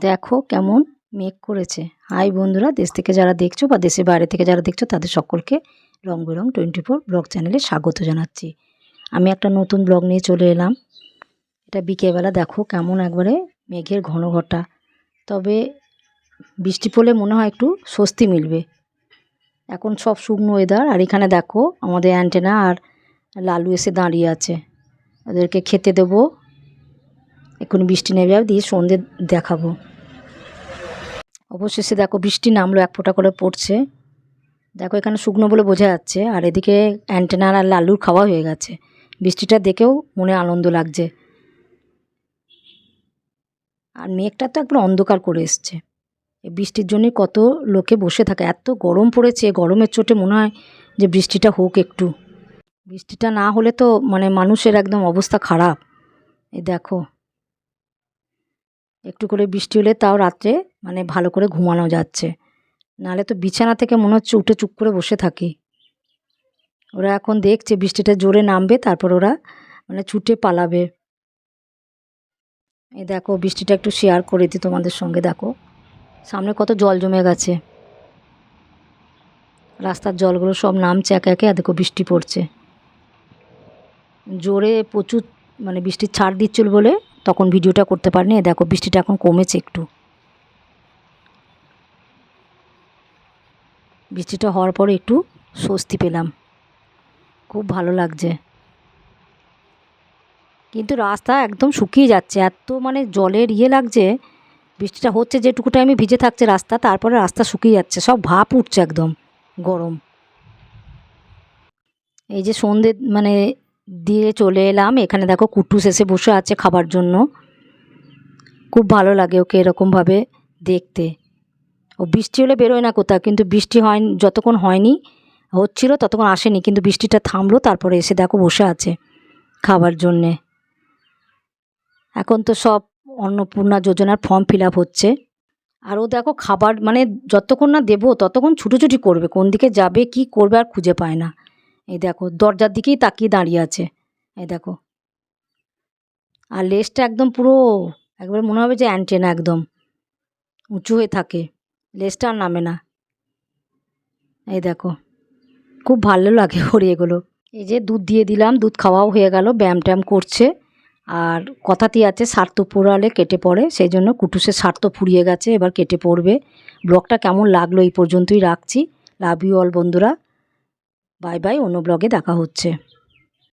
দেখো কেমন মেঘ করেছে। হাই বন্ধুরা, দেশ থেকে যারা দেখছো বা দেশের বাইরে থেকে যারা দেখছো তাদের সকলকে রং বেরং 24 ব্লগ চ্যানেলে স্বাগত জানাচ্ছি। আমি একটা নতুন ব্লগ নিয়ে চলে এলাম। এটা বিকেলবেলা, দেখো কেমন একবারে মেঘের ঘন ঘটা। তবে বৃষ্টি পড়লে মনে হয় একটু স্বস্তি মিলবে। এখন সব শুকনো ওয়েদার। আর এখানে দেখো আমাদের অ্যান্টেনা আর লালু এসে দাঁড়িয়ে আছে, ওদেরকে খেতে দেবো। এখন বৃষ্টি নেমে যাবে, দিয়ে সন্ধ্যে দেখাবো। অবশেষে দেখো বৃষ্টি নামলো, এক ফোঁটা করে পড়ছে। দেখো এখানে শুকনো বলে বোঝা যাচ্ছে, আর এদিকে অ্যান্টেনার আর লালুর খাওয়া হয়ে গেছে। বৃষ্টিটা দেখেও মনে আনন্দ লাগছে। আর মেঘটা তো একবার অন্ধকার করে এসছে। এই বৃষ্টির জন্যই কত লোকে বসে থাকে। এত গরম পড়েছে, গরমের চোটে মনে হয় যে বৃষ্টিটা হোক একটু। বৃষ্টিটা না হলে তো মানুষের একদম অবস্থা খারাপ। এই দেখো একটু করে বৃষ্টি হলে তাও রাত্রে ভালো করে ঘুমানো যাচ্ছে, নাহলে তো বিছানা থেকে মনে হচ্ছে উঠে চুপ করে বসে থাকি। ওরা এখন দেখছে বৃষ্টিটা জোরে নামবে, তারপর ওরা ছুটে পালাবে। এই দেখো বৃষ্টিটা একটু শেয়ার করে দিই তোমাদের সঙ্গে। দেখো সামনে কত জল জমে গেছে, রাস্তার জলগুলো সব নামছে একে একে। আর দেখো বৃষ্টি পড়ছে জোরে, প্রচুর বৃষ্টির ছাড় দিচ্ছিল বলে তখন ভিডিওটা করতে পারিনি। দেখো বৃষ্টিটা এখন কমেছে একটু। বৃষ্টিটা হওয়ার পরে একটু স্বস্তি পেলাম, খুব ভালো লাগছে। কিন্তু রাস্তা একদম শুকিয়ে যাচ্ছে, এত জলের লাগছে। বৃষ্টিটা হচ্ছে যেটুকু টাইমে ভিজে থাকছে রাস্তা, তারপরে রাস্তা শুকিয়ে যাচ্ছে, সব ভাপ উঠছে একদম গরম। এই যে সন্ধে দিয়ে চলে এলাম। এখানে দেখো কুটুস এসে বসে আছে খাবার জন্য। খুব ভালো লাগে ওকে এরকমভাবে দেখতে। ও বৃষ্টি হলে বেরোয় না কোথাও, কিন্তু বৃষ্টি হয়নি, যতক্ষণ হয়নি হচ্ছিল ততক্ষণ আসেনি, কিন্তু বৃষ্টিটা থামলো তারপরে এসে দেখো বসে আছে খাবার জন্যে। এখন তো সব অন্নপূর্ণা যোজনার ফর্ম ফিল আপ হচ্ছে। আর ও দেখো খাবার যতক্ষণ না দেবো ততক্ষণ ছুটোছুটি করবে, কোন দিকে যাবে কি করবে আর খুঁজে পায় না। এই দেখো দরজার দিকেই তাকিয়ে দাঁড়িয়ে আছে। এই দেখো, আর লেজটা একদম পুরো একবারে মনে হবে যে অ্যান্টেনা একদম উঁচু হয়ে থাকে, লেজটা আর নামে না। এই দেখো খুব ভালো লাগে ওর এগুলো। এই যে দুধ দিয়ে দিলাম, দুধ খাওয়াও হয়ে গেল, ব্যায়াম ট্যায়াম করছে। আর কথাতেই আছে স্বার্থ পোড়ালে কেটে পড়ে, সেই জন্য কুটুসের স্বার্থ ফুরিয়ে গেছে, এবার কেটে পড়বে। ব্লগটা কেমন লাগলো এই পর্যন্তই রাখছি। লাভ ইউ অল বন্ধুরা, বাই বাই, অন্য ব্লগে দেখা হচ্ছে।